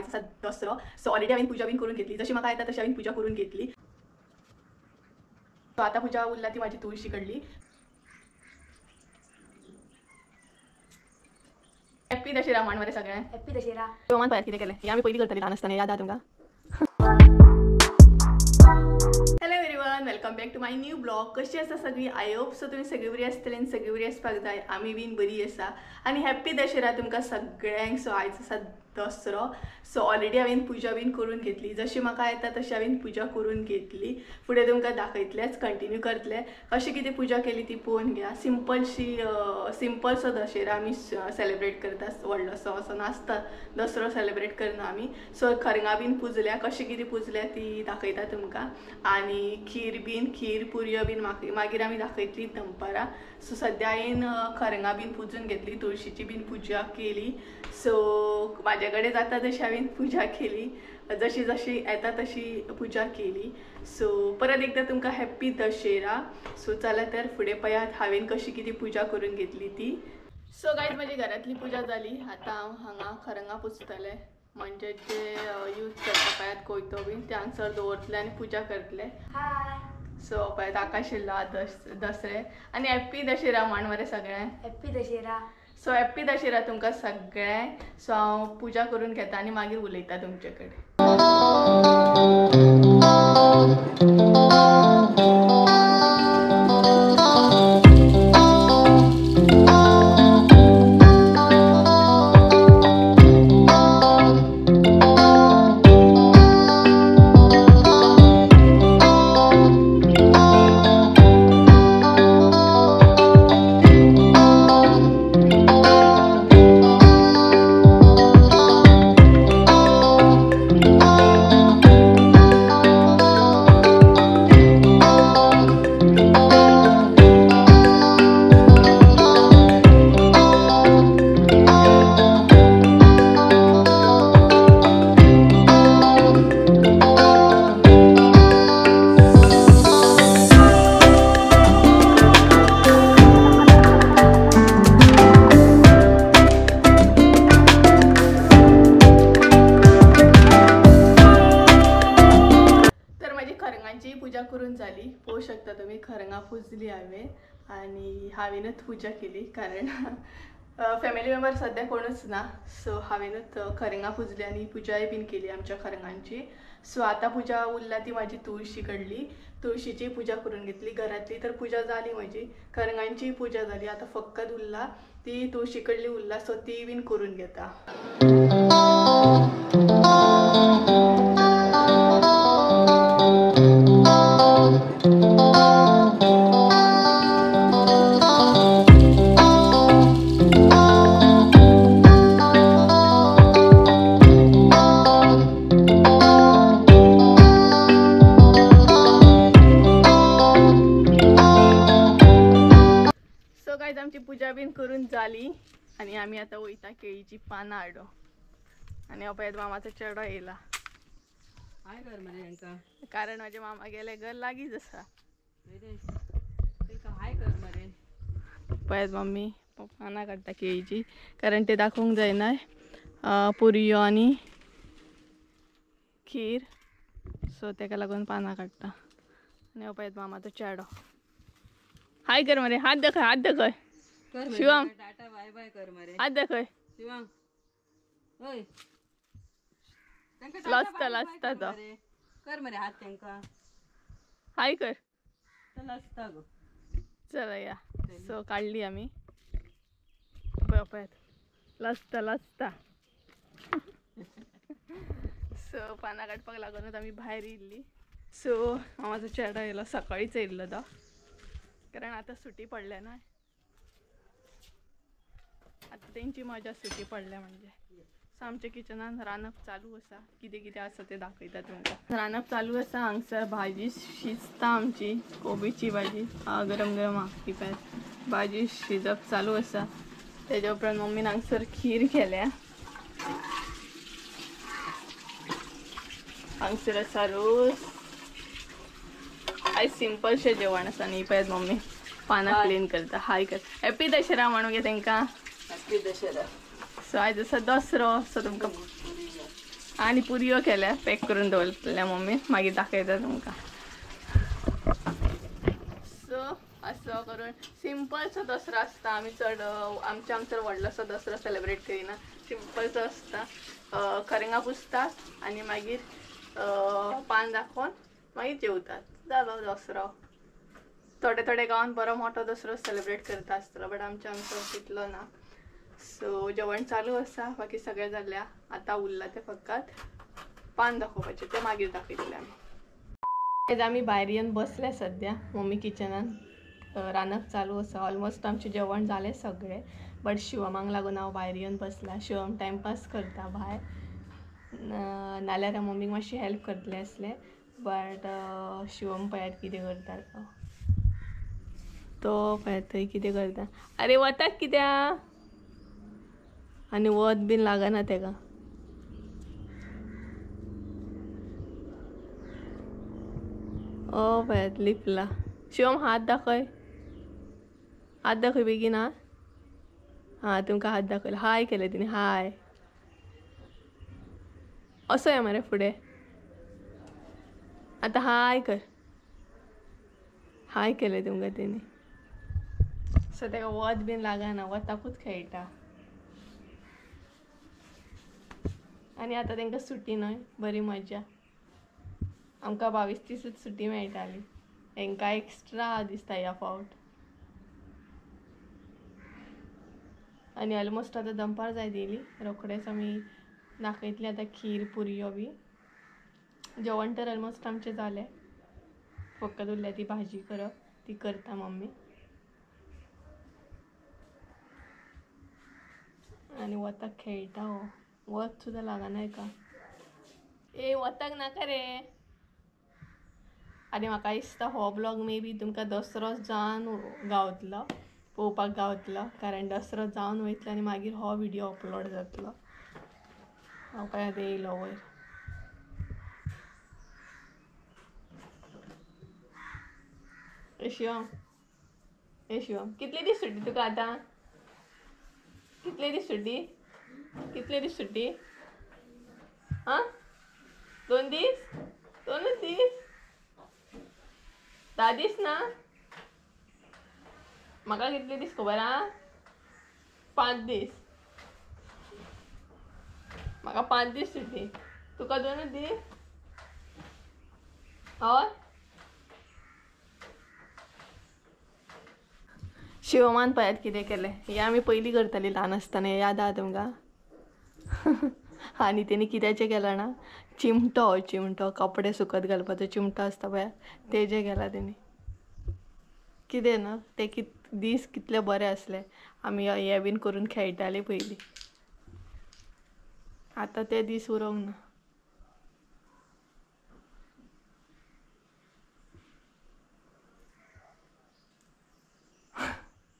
आयज आसा Dussehra. So already हांवें पुजा बीन करून घेतली. जशी म्हाका येता तशी हांवें पुजा करून घेतली. सो आतां पुजा उरला ती म्हाजी तुळशी कडली. हॅपी दशेरा म्हण मरे सगळ्यांक. हॅपी दशेरा. गोवान पळयात कितें केलें. हें आमी पयलीं करतालीं ल्हान आसतना, याद आहा तुमकां? Hello everyone, welcome back to my new blog. कशी आसा सगळी? आय होप सो तुमी सगळी बरी आसतली आनी सगळी बरी आसपाक जाय. आमी बीन बरी आसा आनी हॅपी दशेरा तुमकां सगळ्यांक. सो आयज आसा दसरो. सो ऑलरेडी हांवें पुजा बीन करून घेतली. जशी म्हाका येता तशी हांवें पुजा करून घेतली. फुडें तुमकां दाखयतलेच, कंटिन्यू करतले. कशी कितें पुजा केली ती पळोवन घ्या. सिंपलसो दशेरा आमी सेलिब्रेट करता. व्हडलोसो असो नासता दसरो सेलिब्रेट करना आमी. सो खरंगा बीन पुजल्या, कशी कितें पुजल्या ती दाखयता तुमकां. आनी खीर पुरयो बीन मागीर आमी दाखयतली दनपारां. सो सद्या हांवें खरंगा बीन पुजून घेतली, तुळशीची बीन पुजा केली. सो म्हाजे कडेन जाता तशी हांवें पुजा केली. जशी जशी येता तशी पुजा केली. सो परत एकदा तुमकां हॅप्पी दशेरा. सो चला तर फुडें पळयात हांवें कशी कितें पुजा करून घेतली ती. सो गायज म्हजी घरांतली पुजा जाली. आतां हांव हांगा खरंगा पुजतलें, म्हणजे जे यूज करता पळयात कोयतो बीन ते हांगसर दवरतले आनी पुजा करतले. हाय. सो पळयात आकाश येयलो दसरे आनी हॅप्पी दशेरा म्हण मरे सगळ्यांक. Happy Dussehra. So happy Dussehra तुमकां सगळ्यांक. सो हांव पुजा करून घेता आनी मागीर उलयता तुमचे कडेन. पुजा करून जाली. पळोवंक शकता तुम्ही खरंगा पुजली हांवें आनी हांवेंनूच पुजा केली, कारण फॅमिली मेंबर सद्या कोणूच ना. सो हांवेंनूच खरंगा पुजली आनी पुजाय बीन केली आमच्या खरंगांची. सो आतां पुजा उरला ती म्हाजी तुळशी कडली. तुळशीची पुजा करून घेतली. घरातली तर पुजा जाली म्हजी, खरंगांची पुजा जाली. आतां फकत उरला ती तुळशी कडली उरला. सो ती बीन करून घेता. आमची पुजा बीन करून जाली आणि आम्ही आता वयता केळीची पानां हाडो. आणि पळयात मामाचो चेडो येयला. हाय कर मरे यांका, कारण माझे मामा गेले घर लागीच आसा. हाय कर मरे. पळयात मम्मी पानां काडटा केळीची, कारण ते दाखोवंक जायना पुरयो आनी खीर. सो तेका लागून पानां काडटा. आनी पळयात मामाचो चेडो. हाय कर मरे, हात दाखय, हात दाखय. शिवम टाटा बाय बाय कर मरे. हात दाखय. शिवम ओय लसता तो कर मरे हात त्यांका. हाय कर. लसता गो. चला या. सो काढली आम्ही. पळयात लसता. सो पानां काडपाक लागूनच आमी भायर येयल्ली. सो मामाचो चेडो येयलो, सकाळीच येयल्लो तो, कारण आता सुटी पडल्या ना. आता तेंची मजा सुटी पडल्या म्हणजे. सो आमच्या किचनान रांदप चालू आसा. कितें कितें आसा तें दाखयता तुमकां. रांदप चालू आसा. हांगसर भाजी शिजता आमची कोबीची भाजी. गरम गरम आहा पळयात. भाजी शिजप चालू आसा. तेज्या उपरांत मम्मीन हांगसर खीर केल्या. हांगसर आसा रोस. आयज सिंपलशें जेवण आसा न्ही. पळयात मम्मी पानां क्लीन करता. हाय कर. हॅपी दशेरा म्हणूंक घे तेंकां. हॅपी दशेरा. सो आयज आसा दसरो. सो तुमकां आणि पुरयो केल्या पॅक करून दवरलेल्या मम्मी मागीर दाखयता तुमकां. सो असं करून सिंपलसो दसरो आसता. आमी चड आमचो व्हडलोसो दसरो सेलिब्रेट करिना. सिंपलसो आसता. खरेंगा पुजतात आनी मागीर पान दाखोवन मागीर जेवतात. जालो दसरो. थोडे थोडे गांवांत बरो मोठो दसरो सेलिब्रेट करता आसतलो बट आमचो तितलो ना. सो जेवण चालू आसा. बाकी सगळें जाल्ल्या. आतां उरला ते फकत पान दाखोवपाचें. ते मागीर दाखयतले आमी. आमी भायर येवन बसले सद्या. मम्मी किचनान रांदप चालू आसा. ऑलमोस्ट आमचें जेवण जालें सगळें. बट शिवमाक लागून हांव भायर येवन बसला. शिवम टायमपास करता भायर. नाल्यार मम्मीक मातशी हेल्प करतले आसले. बट शिवम पळयात कितें करता तो पळयात थंय कितें करता. आरे वताक कित्याक आनी वत बीन लागना तेका. पळयात लिपला. शिवम हात दाखय. हात दाखय बेगीन. हां तुमकां हात दाखयला. हाय केले तिने. हाय असो आहे मरे फुडें. आतां हाय कर. हाय केले तुमकां तेणी. सो तेका वत बीन लागना. वताकूच खेळटा. आनी आतां तांकां सुटी न्हय. बरी मजा. आमकां 22-23 सुटी मेळटाली. हांकां एक्स्ट्रा दिसता ह्या फावट. आनी ऑलमोस्ट आतां दनपार जाय दिली. रोखडेच आमी दाखयतली आतां खीर पुरयो बी. जेवण तर ऑलमोस्ट आमचें जालें. फकत उरल्या ती भाजी करप. ती करता मम्मी. आनी वताक खेळटा हो. वत सुद्दां लागना हेका. वताक नाका रे. आनी म्हाका दिसता हो ब्लॉग मे बी तुमकां दसरो जावन गावतलो. पळोवपाक गावतलो. कारण दसरो जावन वयतलो आनी मागीर हो व्हिडियो अपलोड जातलो. हांव पळयात येयलो वयर. शिवम शिवम कितले दीस सुटी तुका आतां. कितले दीस सुटी. कितले दीस सुटी. 2 दीस. 2च दीस. 10 दीस ना. म्हाका कितले दीस खबर आहा. 5 दीस. म्हाका 5 दीस सुटी. तुका 2च दीस. हय शिवमान पळयात कितें केलें. हें आमी पयलीं करतालीं ल्हान आसतना. हें याद आहा तुमकां. आनी तेणी कित्याचें केलां ना. चिमटो कपडे सुकत घालपाचो चिमटो आसता पळयात. तेजें केलां तेणी. कितें न्हू ते दीस कितले बरे आसले. आमी हें बीन करून खेळटालीं पयलीं. आतां ते दीस उरोंक ना.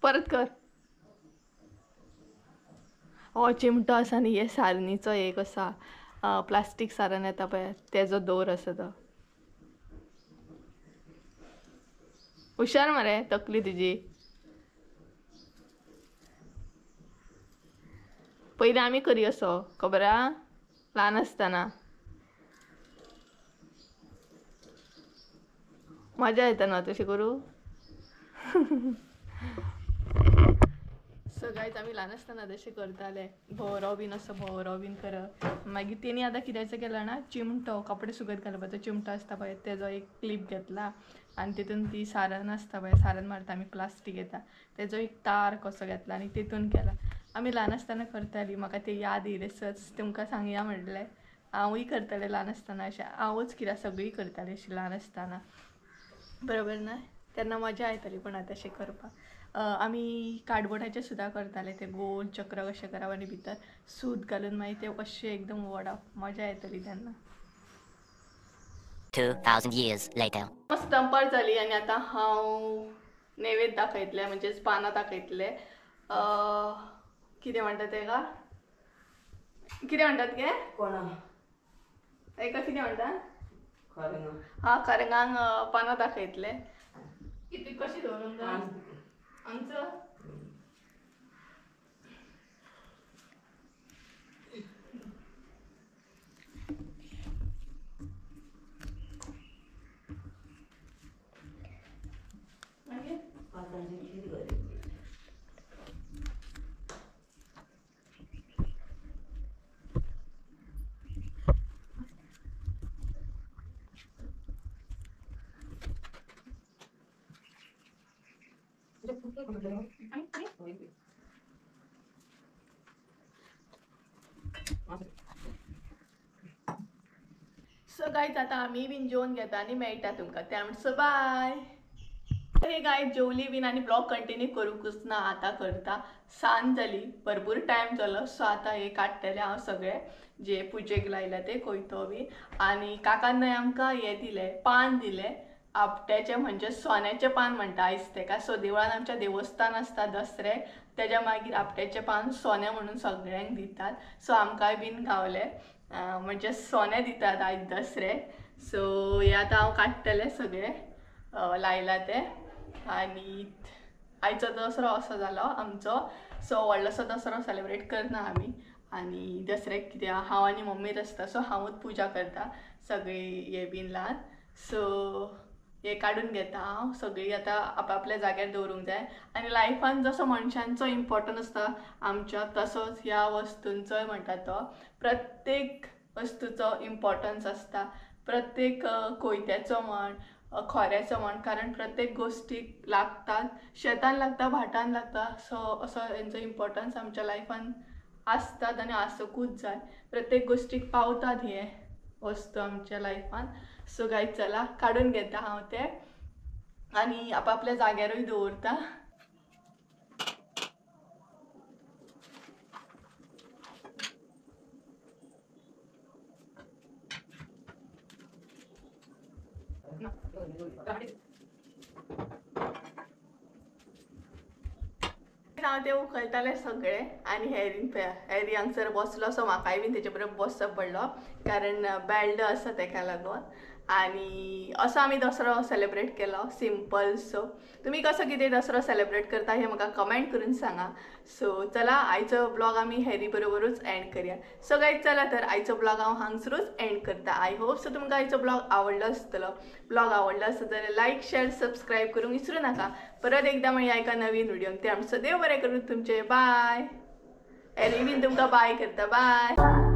परत कर. हो चिमटो आसा न्ही. हे सारनीचो एक आसा. प्लास्टीक सारण येता पळय तेजो दोर आसा तो. हुशार मरे तकली तुजी. पयलीं आमी करी असो खबर आहा ल्हान आसतना. मजा येता न्हू तशें करूं. सगळेच आमी ल्हान आसतना तशें करताले. भोंवरो बीन असो भोंवरो बीन करप. मागीर तेणी आतां कित्याचो केला ना चिमटो कपडे सुकत घालपाचो चिमटो आसता पळय तेजो एक क्लीप घेतला. आनी तितून ती सारण आसता पळय सारण मारता आमी प्लास्टीक येता तेजो एक तार कसो घेतला आनी तितून केला. आमी ल्हान आसतना करतालीं. म्हाका ते याद येयले सच तुमकां सांगया म्हणलें. हांवूय करतालें ल्हान आसतना अशें. हांवूच कित्याक सगळीं करतालीं अशीं ल्हान आसतना. बरोबर ना. तेन्ना मजा येताली पूण आतां अशें करपाक. आमी कार्डबोर्डाचे सुद्दां करताले ते गोल चक्र कशें करप आनी भितर सूत घालून मागीर ते कशें एकदम ओडप मजा येताली तेन्ना. 2000 years later. मस्त दनपार जाली आनी आतां हांव नैवेद्य दाखयतलें म्हणजेच पानां दाखयतलें. कितें म्हणटा तेका. कितें म्हणटात गे. एका कितें म्हणटा. खरंगांक पानां दाखयतलें. कितें कशें दवरूंक जाय. हांगसर. सो गायज आता आम्ही बीन जेवण घेता आणि मेळटा तुमकां त्यामुळे बाय. हे गायज जेवली बीन आणि ब्लॉग कंटिन्यू करूंकच ना आता करता. सांज जाली भरपूर टाइम जालो सो आता हे काडटले हांव सगळे जे पुजेक लायला ते कोयतो बी. आणि काकान आमकां हे दिले पान दिले आपट्याचे म्हणजे सोन्याचे पान म्हणटा आयज तेका. सो देवळान आमच्या देवस्थान आसता दसरे तेज्या मागीर आपट्याचे पान सोने म्हणून सगळ्यांक दितात. सो आमकांय बीन गावले म्हणजे सोने दितात आयज दसऱ्याक. सो हे आतां हांव काडटले सगळे लायला ते. आणि आयचो दसरो असो जालो आमचो. सो व्हडलोसो दसरो सेलिब्रेट करना आमी. आणि दसऱ्याक कित्याक हांव आनी मम्मीच आसता सो हांवूच पुजा करता सगळी हे बीन ल्हान. सो हे काडून घेता हांव सगळी आतां आपआपल्या जाग्यार दवरूंक जाय. आनी लायफान जसो मनशांचो इम्पॉर्टंट आसता आमच्या तसोच ह्या वस्तूंचोय म्हणटा तो प्रत्येक वस्तूचो इम्पॉर्टन्स आसता. प्रत्येक कोयत्याचो म्हण खोऱ्याचो म्हण कारण प्रत्येक गोष्टीक लागतात. शेतान लागता भाटान लागता. सो असो हेंचो इम्पॉर्टन्स आमच्या लायफान आसतात आनी आसोकूच जाय. प्रत्येक गोष्टीक पावतात हे वस्तू आमच्या लायफान. सो गायज चला काडून घेता हांव ते आनी आपआपल्या जाग्यारूय दवरता. हांव ते उखलताले सगळे आनी हेरी हांगसर बसलो सो म्हाकाय बीन तेचे बरोबर बसचो पडलो कारण बेल्ड आसा तेका लागून. आनी असो आमी दसरो सेलिब्रेट केलो सिंपल. सो तुमी कसो कितें दसरो सेलिब्रेट करता हे म्हाका कमेंट करून सांगा. सो चला आयचो ब्लॉग आमी हेरी बरोबरूच एंड करूया. सो गायज चला तर आयचो ब्लॉग हांव हांगसरूच एंड करता. आय होप सो तुमकां आयचो ब्लॉग आवडलो आसतलो. ब्लॉग आवडलो आसत जाल्यार लायक शेअर सबस्क्राईब करूंक विसरू नाका. परत एकदा मेळया एका नवीन व्हिडिओन. ते आमचो देव बरें करूं तुमचे. बाय. हेरी बीन तुमकां बाय करता. बाय.